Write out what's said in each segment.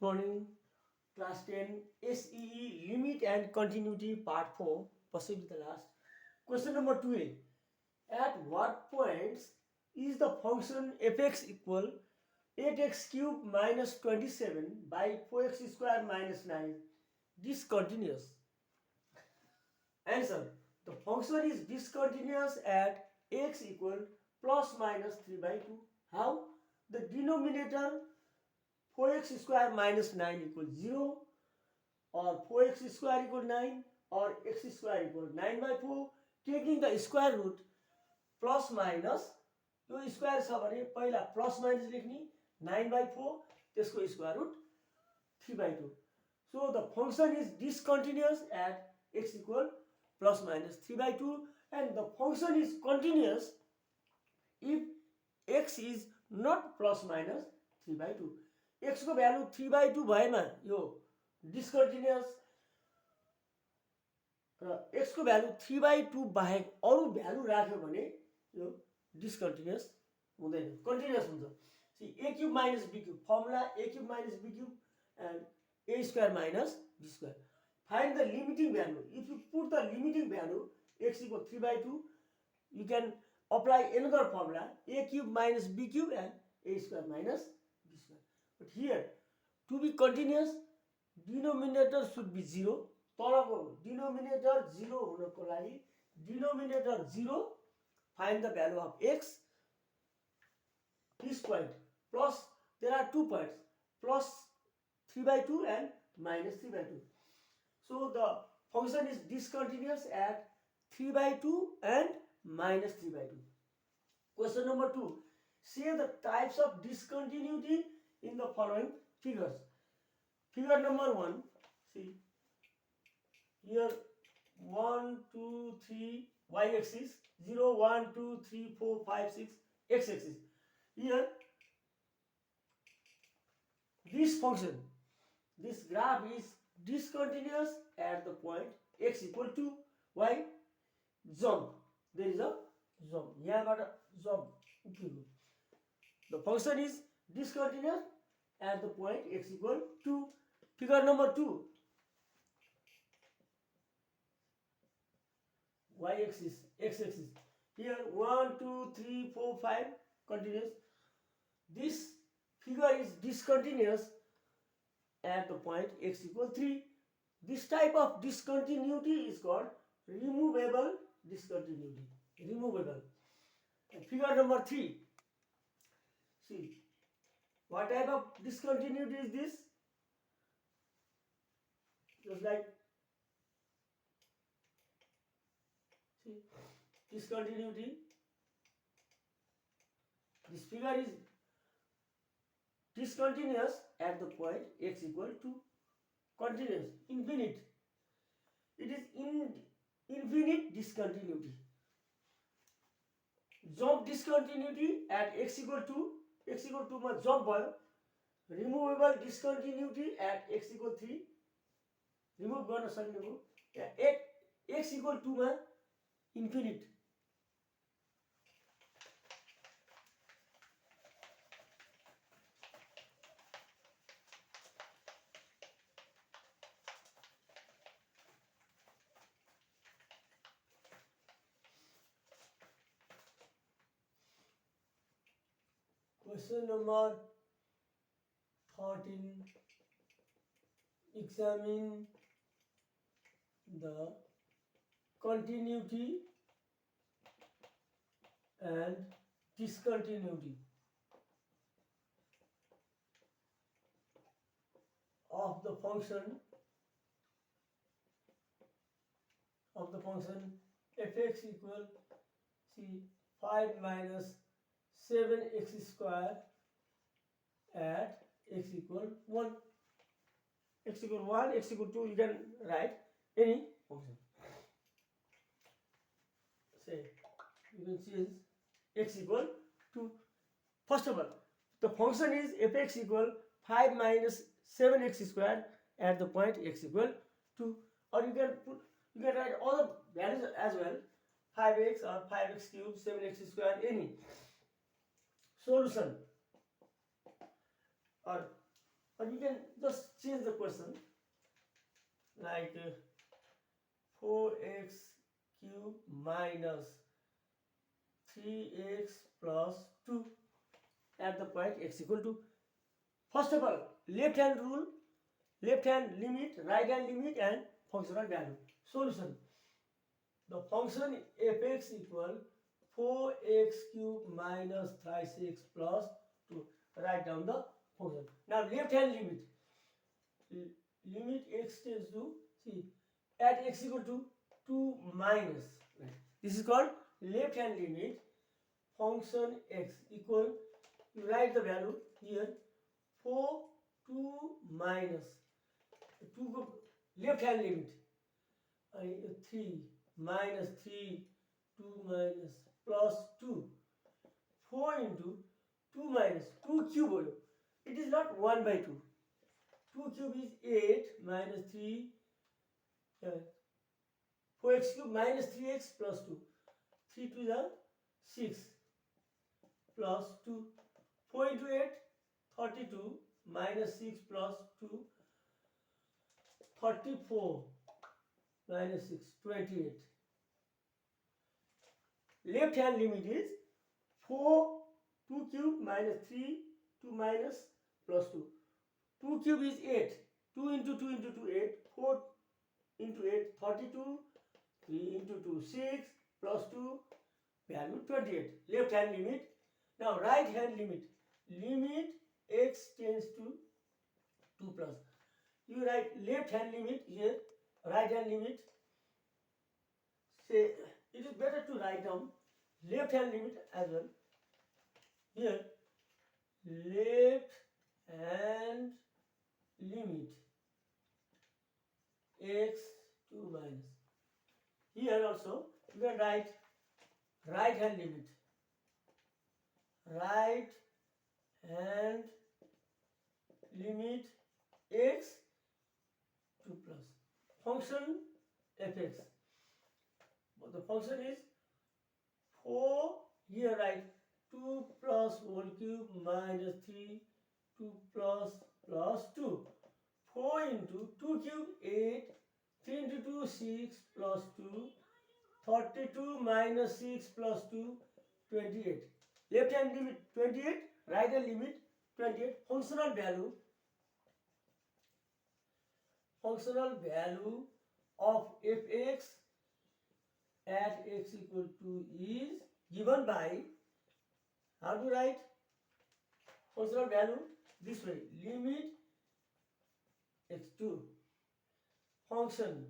Morning, class 10, SEE, limit and continuity, part 4, possibly the last. Question number 2a. At what points is the function fx equal 8x cube minus 27 by 4x square minus 9 discontinuous? Answer. The function is discontinuous at x equal plus minus 3 by 2. How? The denominator 4x square minus 9 equals 0 or 4x square equal 9 or x square equal 9 by 4, taking the square root plus minus yo square छ भने पहिला plus minus लेख्ने 9 by 4 त्यसको square root 3 by 2. So the function is discontinuous at x equal plus minus 3 by 2 and the function is continuous if x is not plus minus 3 by 2. x को value 3 by 2 भएमा यो discontinuous र x को value 3 by 2 बाहेक अरु value राख्यो भने यो discontinuous हुँदैन, continuous हुन्छ. सी a cube minus b cube formula a cube minus b cube and a square minus b square. Find the limiting value. If you put the limiting value x equal 3 by 2, you can apply another formula a cube minus b cube and a square minus b square. But here to be continuous denominator should be 0. तलको denominator 0 हुनको लागि denominator 0, find the value of x, this point plus there are 2 points plus 3 by 2 and minus 3 by 2. So the function is discontinuous at 3 by 2 and minus 3 by 2. Question number 2. Say the types of discontinuity in the following figures. Figure number 1. See here 1, 2, 3 y-axis, 0, 1, 2, 3, 4, 5, 6 x-axis. Here this function, this graph is discontinuous at the point x equal to y. Jump, there is a jump. यहाँबाट jump. The function is discontinuous at the point x equal to. Figure number 2. Y-axis, x-axis. Here 1, 2, 3, 4, 5 continuous. This figure is discontinuous at the point x equal 3. This type of discontinuity is called removable discontinuity. Removable. And figure number 3. See, what type of discontinuity is this? Just like, see, discontinuity. This figure is discontinuous at the point x equal to continuous, infinite. It is infinite discontinuity. Jump discontinuity at x equal to मा jump भयो. Removable discontinuity at x equal 3 remove गर्न सक्ने भयो. x equal to मा infinite. Question number 13. Examine the continuity and discontinuity of the function fx equal, see, 5 minus 7x square at x equal 1. X equal 1, x equal 2, you can write any function. Say, you can see x equal 2. First of all, the function is fx equal 5 minus 7x square at the point x equal 2. Or you can write all the values as well, 5x or 5x cube, 7x square, any. Solution, or or you can just change the question like 4x cube minus 3x plus 2 at the point x equal to. First of all, left hand rule, left hand limit, right hand limit, and functional value. Solution: the function fx equal 4x cube minus thrice x plus 2. Write down the function. Now left hand limit. Limit x tends to, see, at x equal to 2 minus. This is called left hand limit. Function x equal, you write the value here, 4 2 minus 2 left hand limit 3 minus 3 2 minus plus 2 4 into 2 minus 2 cube. It is not 1 by 2. 2 cube is 8 minus 3 4x cube minus 3x plus 2. 3 to the 6 plus 2. 4 into 8 32 minus 6 plus 2 34 minus 6 28. Left hand limit is 4 2 cube minus 3 2 minus plus 2. 2 cube is 8. 2 into 2 into 2 8. 4 into 8 32. 3 into 2 6 plus 2 value 28. Left hand limit. Now right hand limit. Limit x tends to 2 plus. You write left hand limit here, right hand limit. Say it is better to write down left hand limit as well. Here left hand limit x 2 minus. Here also you can write right hand limit. Right hand limit x 2 plus. Function fx. But the function is 4. Here write 2 plus whole cube minus 3 2 plus 2. 4 into 2 cube 8. 3 into 2 6 plus 2. 32 minus 6 plus 2 28. Left hand limit 28. Right hand limit 28. Functional value of fx at x equal to is given by, how to write functional value? This way, limit x2 function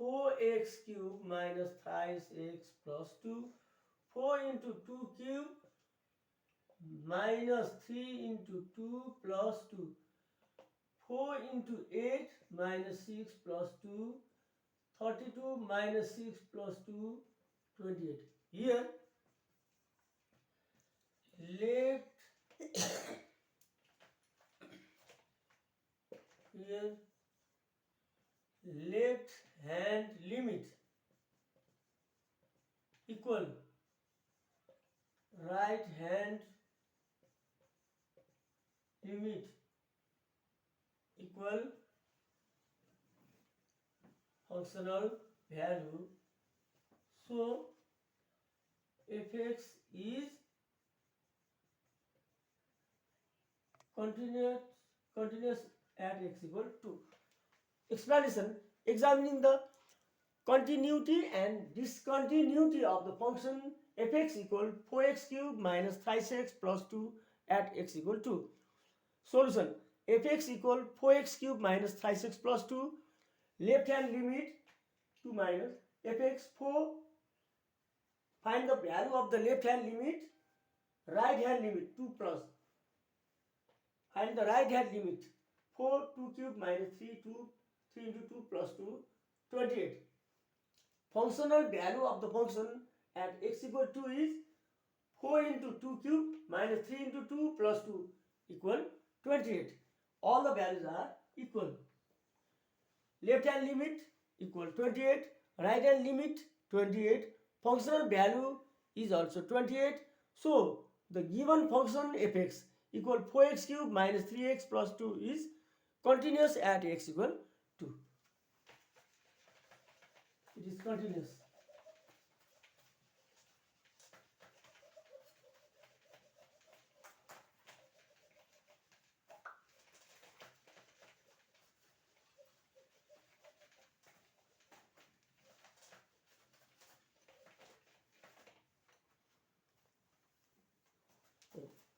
4x cube minus thrice x plus 2. 4 into 2 cube minus 3 into 2 plus 2. 4 into 8 minus 6 plus 2. 32 minus 6 plus 2 28. Here left hand limit equal right hand limit equal functional value. So fx is continuous at x equal to. Explanation: examining the continuity and discontinuity of the function fx equal 4x cube minus thrice x plus 2 at x equal to. Solution: fx equal 4x cube minus thrice x plus 2. Left hand limit 2 minus fx 4. Find the value of the left hand limit. Right hand limit 2 plus. Find the right hand limit 4 2 cube minus 3 2 3 into 2 plus 2 28. Functional value of the function at x equal to is 4 into 2 cube minus 3 into 2 plus 2 equal 28. All the values are equal. Left hand limit equal 28. Right hand limit 28. Functional value is also 28. So the given function fx equal 4x cube minus 3x plus 2 is continuous at x equal 2. It is continuous.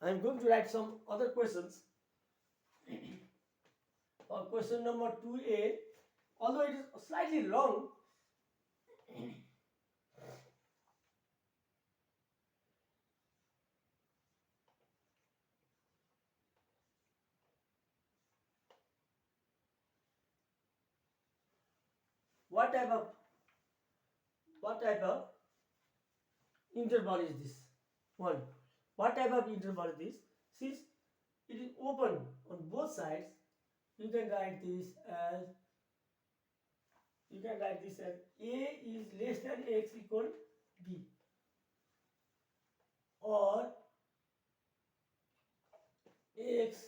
I am going to write some other questions. Question number 2a, although it is slightly long, what type of interval is this? One. What type of interval is this? Since it is open on both sides, you can write this as a is less than x equal b, or x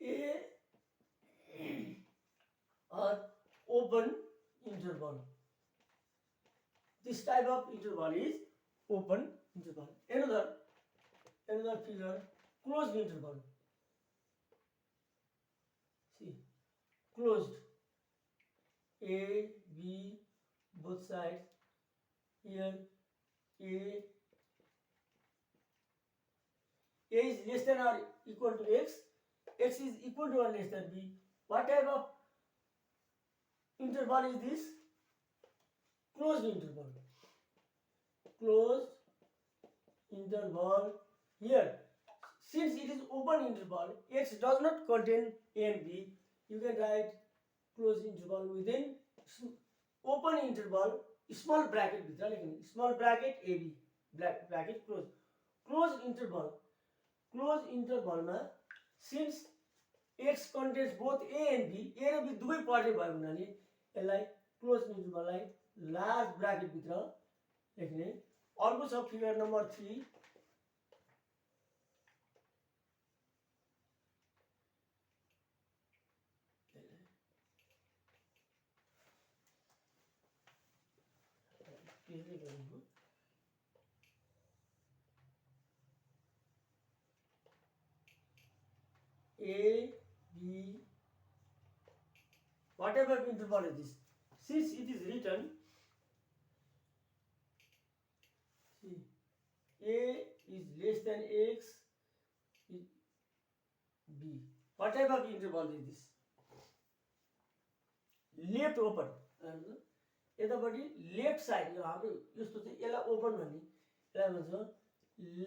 a or open interval. This type of interval is open interval. Another figure, closed interval. See, closed. A, B, both sides. Here, A is less than or equal to x. X is equal to or less than b. What type of interval is this? Closed interval. Closed interval. Here, since it is open interval, x does not contain a and b, you can write closed interval within open interval, small bracket भित्र लेख्ने, small bracket ab, bracket close. Closed interval मा since x contains both a and b, a raw b दुवै पर्ने भयो हुनाले यसलाई close इन्टरभललाई large bracket भित्र लेख्ने. अर्को छ figure number 3. A, B, whatever interval is this, since it is written, see, A is less than x, B, what type of interval is this? Left open, यतापट्टि लेफ्ट साइड, यो हाम्रो यस्तो चाहिँ यसलाई ओपन भन्ने, यसलाई भन्छ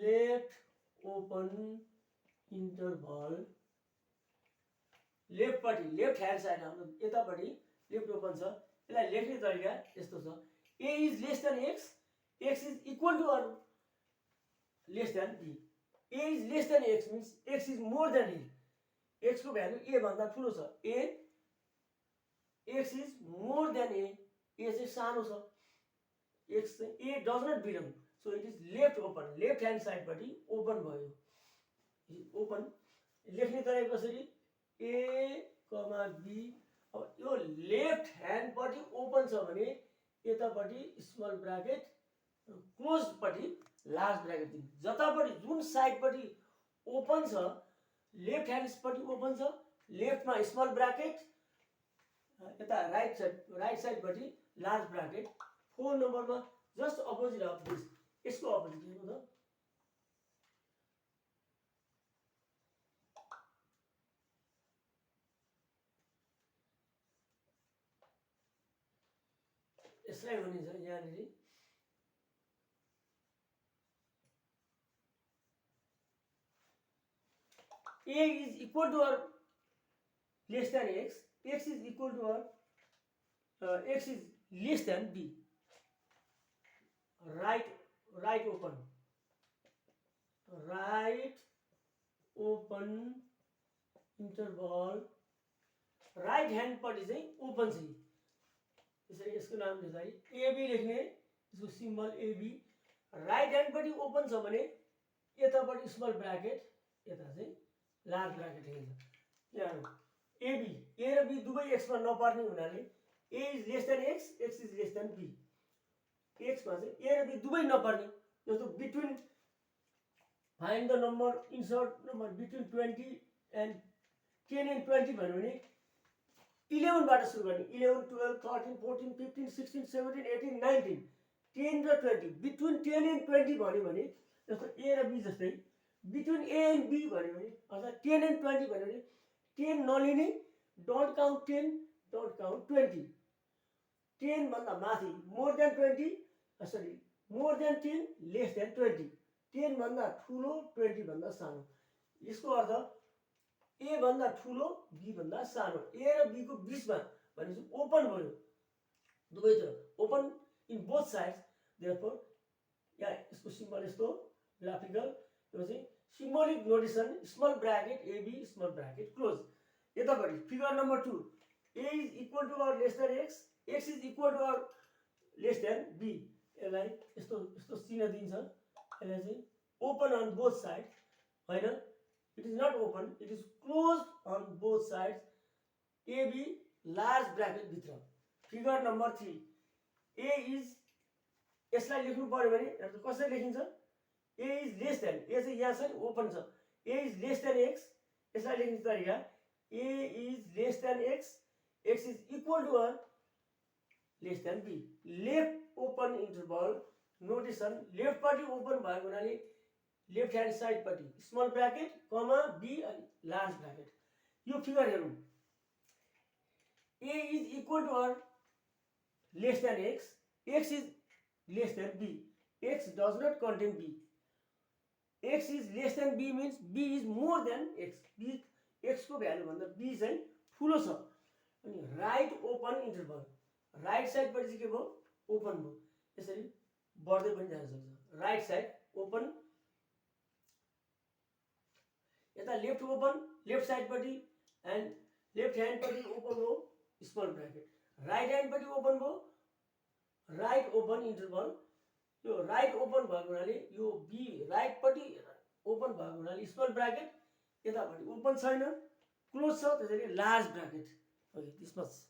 लेफ्ट ओपन इन्टरभल. लेफ्टपट्टि लेफ्ट ह्यान्ड साइड हाम्रो यतापट्टि लेफ्ट ओपन छ. यसलाई लेख्ने तरिका यस्तो छ. A is less than x, x is equal to or less than b. A is less than x means x is more than a. x को भ्यालु a भन्दा ठुलो छ. x is more than a. A चाहिँ सानो छ. x चाहिँ a does not belong, so it is left open. Left hand साइडपट्टि open भयो. ओपन लेख्ने तरिका कसरी? A, B. अब यो लेफ्ट ह्यान्डपट्टि ओपन छ भने यतापट्टि स्मल ब्राकेट, क्लोज पट्टि लार्ज ब्राकेट दिनु. जतापट्टि जुन साइडपट्टि ओपन छ, लेफ्ट ह्यान्डपट्टि ओपन छ, लेफ्टमा स्मल ब्राकेट, यता राइट साइडपट्टि लार्ज ब्राकेट. 4 नम्बरमा जस्ट अपोजिट अफ दिस, यसको अपोजिट हेर्नु त. यसलाई भनिन्छ यहाँनिर a is equal to or less than x, x is equal to or x is less than b. Right open interval. Right ह्यान्डपट्टि चाहिँ ओपन छ. त्यसरी यसको नाम लेख्दाखेरि AB लेख्ने, यसको सिम्बल AB. राइट ह्यान्डपट्टि ओपन छ भने यतापट्टि स्मल ब्राकेट, यता चाहिँ लार्ज ब्राकेट लेखिन्छ। यहाँ एबी, ए र बी दुवै एक्समा नपर्ने हुनाले a is less than x, x is less than b. एक्समा चाहिँ ए र बी दुवै नपर्ने, जस्तो between find the number, insert number between 20 and 10 and 20 भन्यो भने 11 बाट सुरु गर्ने। 11, 12, 13, 14, 15, 16, 17, 18, 19, 10 र 20, बिट्विन 10 एन्ड 20 भन्यो भने, जस्तो ए र बी जस्तै बिट्विन ए एन्ड बी भन्यो भने, अर्थात् 10 एन्ड 20 भन्यो भने 10 नलिने, डोन्ट काउन्ट 10, डोन्ट काउन्ट 20। 10 भन्दा माथि, मोर देन 20, सरी मोर देन 10, लेस देन 20। 10 भन्दा ठुलो, 20 भन्दा सानो। यसको अर्थ ए भन्दा ठुलो, बी भन्दा सानो। ए र बी को बीचमा भनेपछि ओपन भयो, दुवैतिर open in both sides. Therefore या यसको सिम्बल यस्तो ग्राफिकल, यो चाहिँ symbolic notation, small bracket a b, small bracket close. यतापट्टि figure number 2, a is equal to or less than x, x is equal to or less than b. यसलाई यस्तो यस्तो चिन्ह दिन्छ। यसलाई चाहिँ ओपन अन बोथ साइड होइन, it is not open, it is closed on both sides, AB large bracket भित्र। Figure number 3, A is, यसलाई लेख्नु पर्यो भने कसरी लेखिन्छ? A is less than, A चाहिँ यहाँ छ नि ओपन छ, A is less than x, यसलाई लेख्ने तरिका A is less than x, x is equal to or less than b। Left open interval notation, लेफ्टपट्टि ओपन भएको हुनाले लेफ्ट ह्यान्ड साइडपट्टि स्मल ब्राकेट कमा बी अनि लार्ज ब्राकेट। यो फिगर हेरौँ, a is equal to or less than x, x is less than b, x does not contain b. X is less than b means b is more than x, b x को value भन्दा b चाहिँ ठुलो छ। अनि right open interval, right साइडपट्टि चाहिँ के भयो? ओपन भयो। यसरी बढ्दै पनि जान सक्छ। राइट साइड ओपन, यता लेफ्ट ओपन, लेफ्ट साइडपट्टि एन्ड लेफ्ट ह्यान्डपट्टि ओपन हो स्मल ब्राकेट, राइट ह्यान्डपट्टि ओपन भयो राइट ओपन इन्टरभल। यो राइट ओपन भएको हुनाले यो बी राइटपट्टि ओपन भएको हुनाले स्मल ब्राकेट, यतापट्टि ओपन छैन, क्लोज छ, त्यसैले large bracket. Okay, this much.